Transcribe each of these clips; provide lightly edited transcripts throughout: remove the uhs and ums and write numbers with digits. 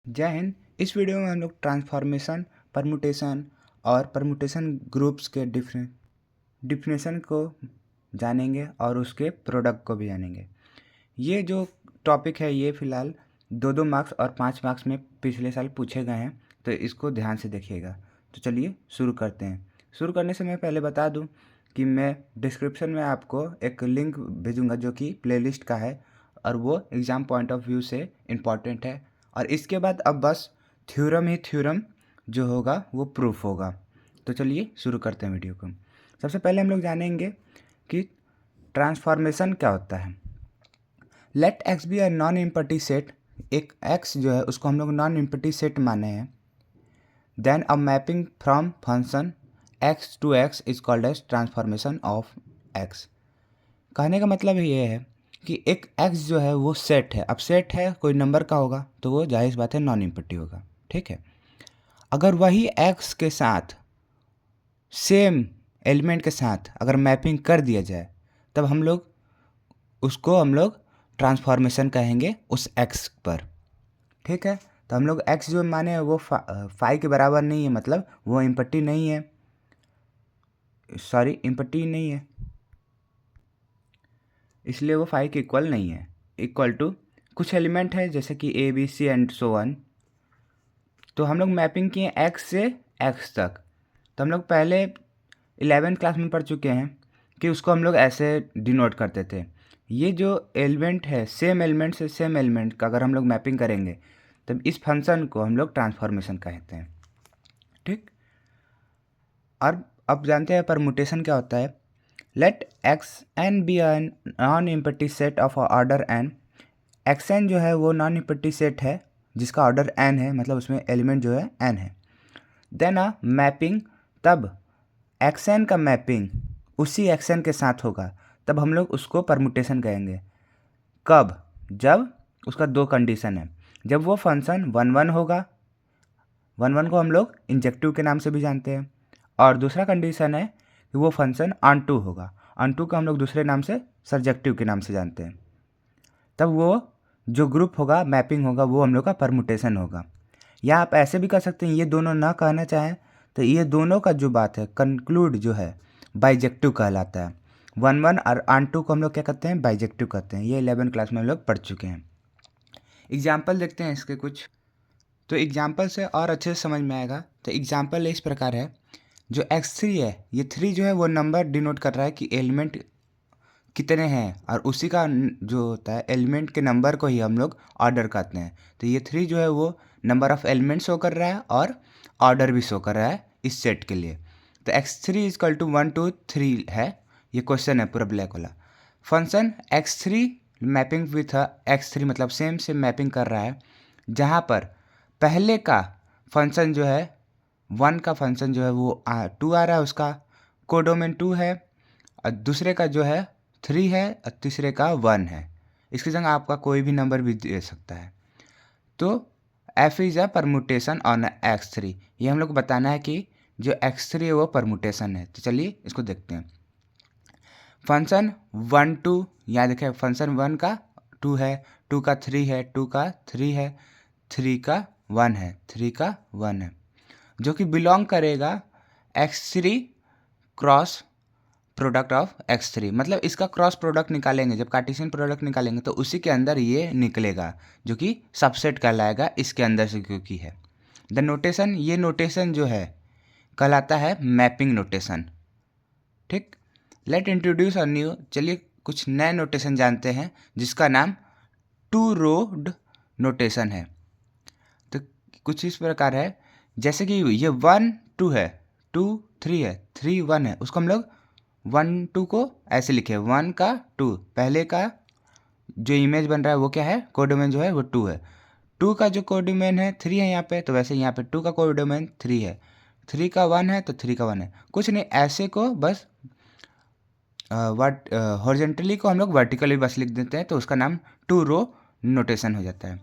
जय हिंद। इस वीडियो में हम लोग ट्रांसफॉर्मेशन, परमुटेशन और परमुटेशन ग्रुप्स के डिफिनेशन को जानेंगे और उसके प्रोडक्ट को भी जानेंगे। ये जो टॉपिक है ये फ़िलहाल 2-2 मार्क्स और 5 मार्क्स में पिछले साल पूछे गए हैं, तो इसको ध्यान से देखिएगा। तो चलिए शुरू करते हैं। शुरू करने से मैं पहले बता दूं कि मैं डिस्क्रिप्शन में आपको एक लिंक भेजूंगा जो कि प्लेलिस्ट का है और वो एग्ज़ाम पॉइंट ऑफ व्यू से इम्पॉर्टेंट है। और इसके बाद अब बस थ्योरम जो होगा वो प्रूफ होगा। तो चलिए शुरू करते हैं वीडियो को। सबसे पहले हम लोग जानेंगे कि ट्रांसफॉर्मेशन क्या होता है। Let X be a non empty set. एक एक्स जो है उसको हम लोग नॉन इम्पटी सेट माने हैं। Then a mapping from function X to X is called as transformation of X. कहने का मतलब ये है कि एक एक्स जो है वो सेट है। अब सेट है, कोई नंबर का होगा तो वो जाहिर सी बात है नॉन इम्पटी होगा। ठीक है, अगर वही एक्स के साथ सेम एलिमेंट के साथ अगर मैपिंग कर दिया जाए तब हम लोग ट्रांसफॉर्मेशन कहेंगे उस एक्स पर। ठीक है, तो हम लोग एक्स जो माने वो फाई के बराबर नहीं है, मतलब वो इम्पटी नहीं है, इम्पटी नहीं है, इसलिए वो फाई के इक्वल नहीं है। इक्वल टू कुछ एलिमेंट है जैसे कि A B C and so on. तो हम लोग मैपिंग किए एक्स से एक्स तक। तो हम लोग पहले 11th क्लास में पढ़ चुके हैं कि उसको हम लोग ऐसे डिनोट करते थे। ये जो एलिमेंट है सेम एलिमेंट से सेम एलिमेंट का अगर हम लोग मैपिंग करेंगे तब इस फंक्शन को हम लोग ट्रांसफॉर्मेशन कहते हैं। ठीक, और अब जानते हैं परमुटेशन क्या होता है। Let X N be N non empty set of order N. X N जो है वो नॉन इम्पटी सेट है जिसका ऑर्डर एन है, मतलब उसमें एलिमेंट जो है एन है। देन अ मैपिंग, तब एक्सन का मैपिंग उसी एक्सन के साथ होगा तब हम लोग उसको परमुटेशन कहेंगे। कब? जब उसका दो कंडीशन है। जब वो फंक्शन 1 1 होगा, 1 1 को हम लोग इंजेक्टिव के नाम से भी जानते हैं, और दूसरा कंडीशन है कि वो फंक्शन ऑन टू होगा। ऑन टू को हम लोग दूसरे नाम से सर्जेक्टिव के नाम से जानते हैं। तब वो जो ग्रुप होगा, मैपिंग होगा, वो हम लोग का परमुटेशन होगा। या आप ऐसे भी कर सकते हैं, ये दोनों ना कहना चाहें तो ये दोनों का जो बात है कंक्लूड जो है बाइजेक्टिव कहलाता है। 1 1 और ऑन टू को हम लोग क्या कहते हैं? बाइजेक्टिव कहते हैं। ये 11 क्लास में हम लोग पढ़ चुके हैं। एग्जाम्पल देखते हैं इसके कुछ, तो एग्जाम्पल से और अच्छे से समझ में आएगा। तो एग्जाम्पल इस प्रकार है, जो x3 है, ये 3 जो है वो नंबर डिनोट कर रहा है कि एलिमेंट कितने हैं, और उसी का जो होता है एलिमेंट के नंबर को ही हम लोग ऑर्डर कहते हैं। तो ये 3 जो है वो नंबर ऑफ एलिमेंट शो कर रहा है और ऑर्डर भी शो कर रहा है इस सेट के लिए। तो x3 इजकल टू 1 2 3 है, ये क्वेश्चन है पूरा ब्लैक वाला। Function x3 mapping with x3 मतलब सेम से मैपिंग कर रहा है, जहाँ पर पहले का फंक्शन जो है 1 का फंक्शन जो है वो 2 आ रहा है, उसका कोडोमेन 2 है, और दूसरे का जो है 3 है और तीसरे का 1 है। इसकी जगह आपका कोई भी नंबर भी दे सकता है। तो f is a permutation on x3। ये हम लोग को बताना है कि जो x3 है वो परमुटेशन है। तो चलिए इसको देखते हैं। फंक्शन 1 2, यहाँ देखें फंक्शन 1 का 2 है, 2 का 3 है, 2 का 3 है, 3 का 1 है, 3 का 1 है, जो कि बिलोंग करेगा x3 cross product of x3। मतलब इसका क्रॉस प्रोडक्ट निकालेंगे, जब कार्टेशियन प्रोडक्ट निकालेंगे तो उसी के अंदर ये निकलेगा, जो कि सबसेट कहलाएगा इसके अंदर से, क्योंकि है द नोटेशन। ये नोटेशन जो है कहलाता है मैपिंग नोटेशन। ठीक, लेट इंट्रोड्यूस अ न्यू। चलिए कुछ नए नोटेशन जानते हैं जिसका नाम टू रोड नोटेशन है। तो कुछ इस प्रकार है, जैसे कि ये 1 2 है, 2 3 है, 3 1 है, उसको हम लोग 1 2 को ऐसे लिखे, 1 का 2, पहले का जो इमेज बन रहा है वो क्या है? कोडोमेन जो है वो 2 है। 2 का जो कोडोमेन है 3 है यहाँ पे, तो वैसे यहाँ पे 2 का कोडोमेन 3 है, 3 का 1 है तो 3 का 1 है। कुछ नहीं, ऐसे को बस हॉरिजेंटली को हम लोग वर्टिकली बस लिख देते हैं, तो उसका नाम टू रो नोटेशन हो जाता है।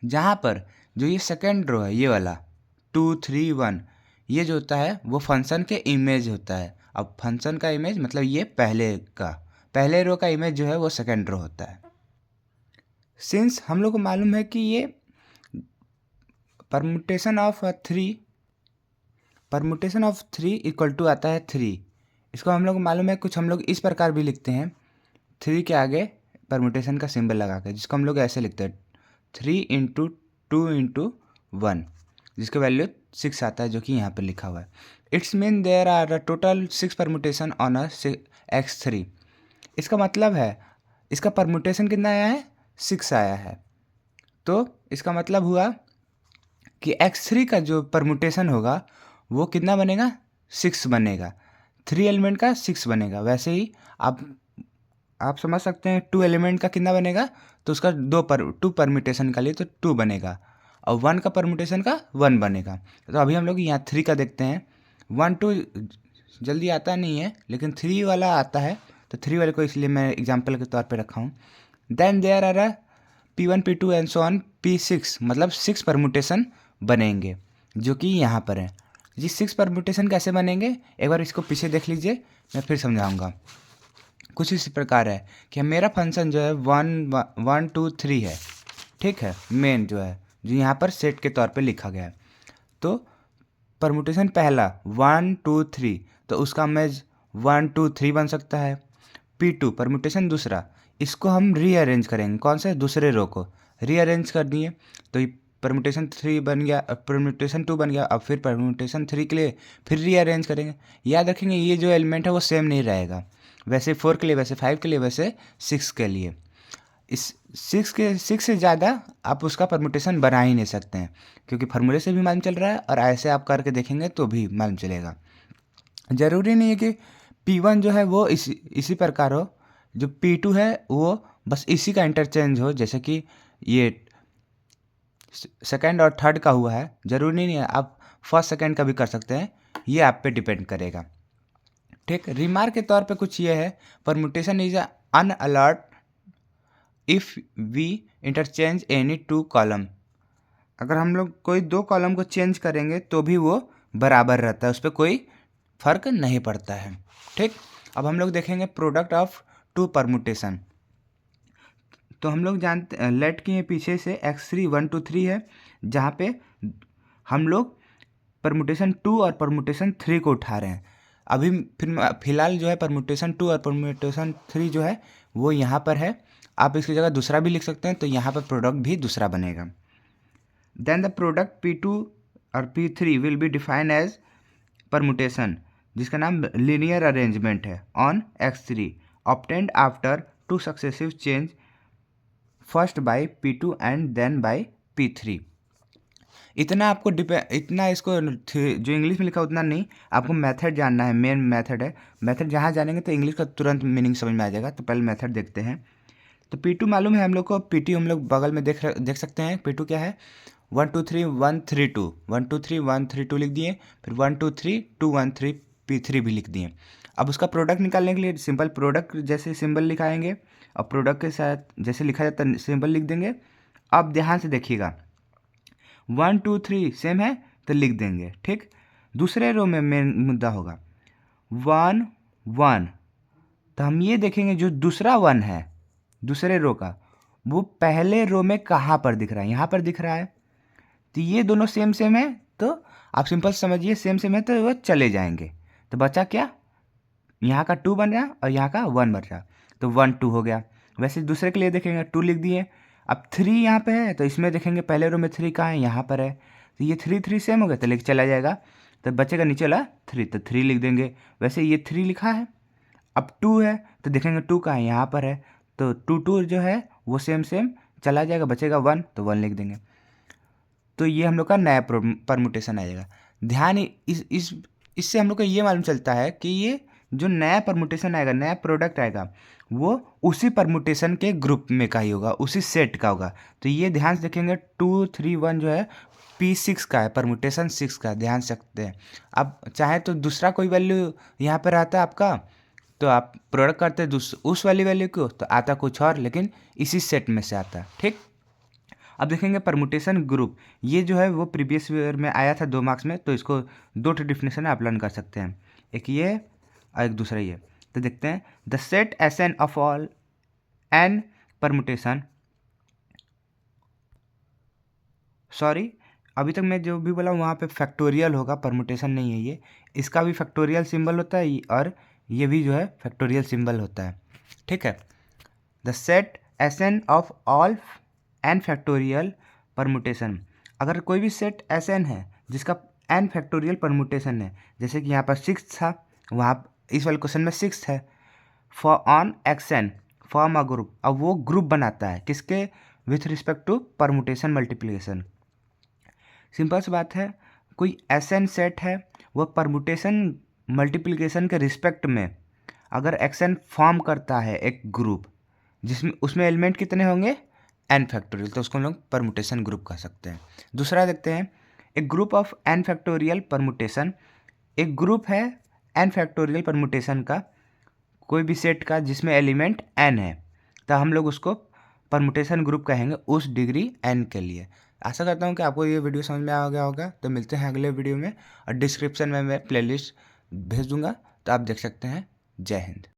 जहाँ पर जो ये सेकेंड रो है, ये वाला 2 3 1, ये जो होता है वो फंक्शन के इमेज होता है। अब फंक्शन का इमेज मतलब ये पहले रो का इमेज जो है वो सेकेंड रो होता है। सिंस हम लोग को मालूम है कि ये permutation of three equal to आता है 3। इसको हम लोग मालूम है, कुछ हम लोग इस प्रकार भी लिखते हैं 3 के आगे परमुटेशन का सिंबल लगा के, जिसको हम लोग ऐसे लिखते हैं 3 इंटू 2 इंटू 1, जिसका वैल्यू 6 आता है, जो कि यहाँ पर लिखा हुआ है। It's mean there are total 6 permutation on x3। इसका मतलब है इसका परमुटेशन कितना आया है, 6 आया है। तो इसका मतलब हुआ कि x3 का जो परमुटेशन होगा वो कितना बनेगा, 6 बनेगा। 3 एलिमेंट का 6 बनेगा। वैसे ही आप समझ सकते हैं 2 एलिमेंट का कितना बनेगा, तो उसका 2 परम्यूटेशन का लिए तो 2 बनेगा, और 1 का परम्यूटेशन का 1 बनेगा। तो अभी हम लोग यहाँ 3 का देखते हैं। 1 2 जल्दी आता नहीं है, लेकिन 3 वाला आता है, तो 3 वाले को इसलिए मैं एग्जाम्पल के तौर पे रखा हूँ। Then there are P1 P2 and so on P6, मतलब 6 परम्यूटेशन बनेंगे, जो कि यहाँ पर है। ये 6 परम्यूटेशन कैसे बनेंगे, एक बार इसको पीछे देख लीजिए, मैं फिर समझाऊंगा। कुछ इस प्रकार है कि मेरा फंक्शन जो है 1 2 3 है, ठीक है, मेन जो है, जो यहाँ पर सेट के तौर पे लिखा गया है। तो परम्यूटेशन पहला 1 2 3, तो उसका इमेज 1 2 3 बन सकता है। P2 परम्यूटेशन दूसरा, इसको हम रीअरेंज करेंगे, कौन से, दूसरे रो को रीअरेंज कर दिए, तो ये परम्यूटेशन 3 बन गया, परम्यूटेशन 2 बन गया। अब फिर परम्यूटेशन 3 के लिए फिर रीअरेंज करेंगे। याद रखेंगे ये जो एलिमेंट है वो सेम नहीं रहेगा, वैसे 4 के लिए, वैसे 5 के लिए, वैसे 6 के लिए। इस 6 से ज़्यादा आप उसका परम्यूटेशन बना ही नहीं सकते हैं, क्योंकि फार्मूले से भी मालूम चल रहा है और ऐसे आप करके देखेंगे तो भी मालूम चलेगा। ज़रूरी नहीं है कि P1 जो है वो इसी प्रकार हो, जो P2 है वो बस इसी का इंटरचेंज हो, जैसे कि ये सेकंड और थर्ड का हुआ है। ज़रूरी नहीं है, आप फर्स्ट सेकंड का भी कर सकते हैं, ये आप पे डिपेंड करेगा। ठीक, रिमार्क के तौर पे कुछ ये है, permutation is unaltered if we interchange any 2 column. अगर हम लोग कोई 2 कॉलम को चेंज करेंगे तो भी वो बराबर रहता है, उस पर कोई फर्क नहीं पड़ता है। ठीक, अब हम लोग देखेंगे प्रोडक्ट ऑफ 2 परम्यूटेशन। तो हम लोग जानते हैं लेट के पीछे से x3 1 2 3 है, जहाँ पे हम लोग परम्यूटेशन 2 और परम्यूटेशन 3 को उठा रहे हैं। अभी फिलहाल जो है परम्यूटेशन 2 और परम्यूटेशन 3 जो है वो यहाँ पर है। आप इसकी जगह दूसरा भी लिख सकते हैं, तो यहाँ पर प्रोडक्ट भी दूसरा बनेगा। देन द प्रोडक्ट P2 और P3 will be define as permutation, जिसका नाम लीनियर अरेंजमेंट है, on x3 obtained after 2 successive change, first by P2 and then by P3। इतना आपको इतना इसको जो इंग्लिश में लिखा उतना नहीं, आपको मेथड जानना है, मेन मेथड है। मेथड जहाँ जानेंगे तो इंग्लिश का तुरंत मीनिंग समझ में आ जाएगा। तो पहले मेथड देखते हैं। तो P2 मालूम है हम लोग को, P2 हम लोग बगल में देख सकते हैं। P2 क्या है, 1 2 3 1 3 2, 1 2 3 1 3 2 लिख दिए, फिर 1 2 3 2 1 3 P3 भी लिख दिए। अब उसका प्रोडक्ट निकालने के लिए सिंपल प्रोडक्ट जैसे सिंबल लिखाएंगे, और प्रोडक्ट के साथ जैसे लिखा जाता है सिंबल लिख देंगे। अब ध्यान से देखिएगा, 1 2 3 सेम है तो लिख देंगे। ठीक, दूसरे रो में मेन मुद्दा होगा 1 1, तो हम ये देखेंगे जो दूसरा 1 है दूसरे रो का, वो पहले रो में कहाँ पर दिख रहा है, यहाँ पर दिख रहा है। तो ये दोनों सेम सेम है, तो आप सिंपल समझिए सेम सेम है तो वो चले जाएंगे। तो बचा क्या, यहाँ का 2 बन गया और यहाँ का 1 बचा, तो 1 2 हो गया। वैसे दूसरे के लिए देखेंगे 2 लिख दिए। अब 3 यहाँ पे है, तो इसमें देखेंगे पहले रो में 3 कहाँ है, यहाँ पर है, तो ये 3 3 सेम हो गया, तो लेके चला जाएगा। तो बचेगा नीचे वाला 3, तो 3 लिख देंगे। वैसे ये 3 लिखा है, अब 2 है तो देखेंगे 2 कहाँ है, यहाँ पर है, तो 2 2 जो है वो सेम सेम चला जाएगा, बचेगा 1, तो 1 लिख देंगे। तो ये हम लोग का नया परम्यूटेशन आ जाएगा। ध्यान इससे हम लोग को ये मालूम चलता है कि ये जो नया परम्यूटेशन आएगा, नया प्रोडक्ट आएगा, वो उसी परम्यूटेशन के ग्रुप में का ही होगा, उसी सेट का होगा। तो ये ध्यान से देखेंगे 2 3 1 जो है P6 का है, परम्यूटेशन 6 का, ध्यान से सकते हैं। अब चाहे तो दूसरा कोई वैल्यू यहाँ पर आता है आपका, तो आप प्रोडक्ट करते उस वाली वैल्यू को, तो आता कुछ और, लेकिन इसी सेट में से आता है। ठीक, अब देखेंगे परम्यूटेशन ग्रुप, ये जो है वो प्रीवियस ईयर में आया था 2 मार्क्स में, तो इसको 2 डिफिनेशन आप लर्न कर सकते हैं, एक ये और एक दूसरा ये। तो देखते हैं, the set Sn of all n permutation, sorry अभी तक मैं जो भी बोला वहाँ पे फैक्टोरियल होगा, परमुटेशन नहीं है ये। इसका भी फैक्टोरियल सिंबल होता है और ये भी जो है फैक्टोरियल सिंबल होता है, ठीक है। The set Sn of all n factorial permutation, अगर कोई भी सेट Sn है जिसका n फैक्टोरियल परमुटेशन है, जैसे कि यहाँ पर 6 था, वहाँ इस वाले क्वेश्चन में 6 है, for on Xn form a group. अब वो ग्रुप बनाता है किसके, with respect to permutation multiplication. Simple सी बात है, कोई Sn सेट है, वो परमुटेशन मल्टीप्लिकेशन के रिस्पेक्ट में अगर Xn फॉर्म करता है एक ग्रुप जिसमें उसमें एलिमेंट कितने होंगे, n फैक्टोरियल, तो उसको हम लोग परमुटेशन ग्रुप कह सकते हैं। दूसरा देखते हैं, एक group of n factorial permutation, एक ग्रुप है n फैक्टोरियल परमुटेशन का, कोई भी सेट का जिसमें एलिमेंट n है, तो हम लोग उसको परमुटेशन ग्रुप कहेंगे उस डिग्री n के लिए। आशा करता हूँ कि आपको ये वीडियो समझ में आ गया होगा। तो मिलते हैं अगले वीडियो में, और डिस्क्रिप्शन में मैं प्लेलिस्ट भेज दूँगा, तो आप देख सकते हैं। जय हिंद।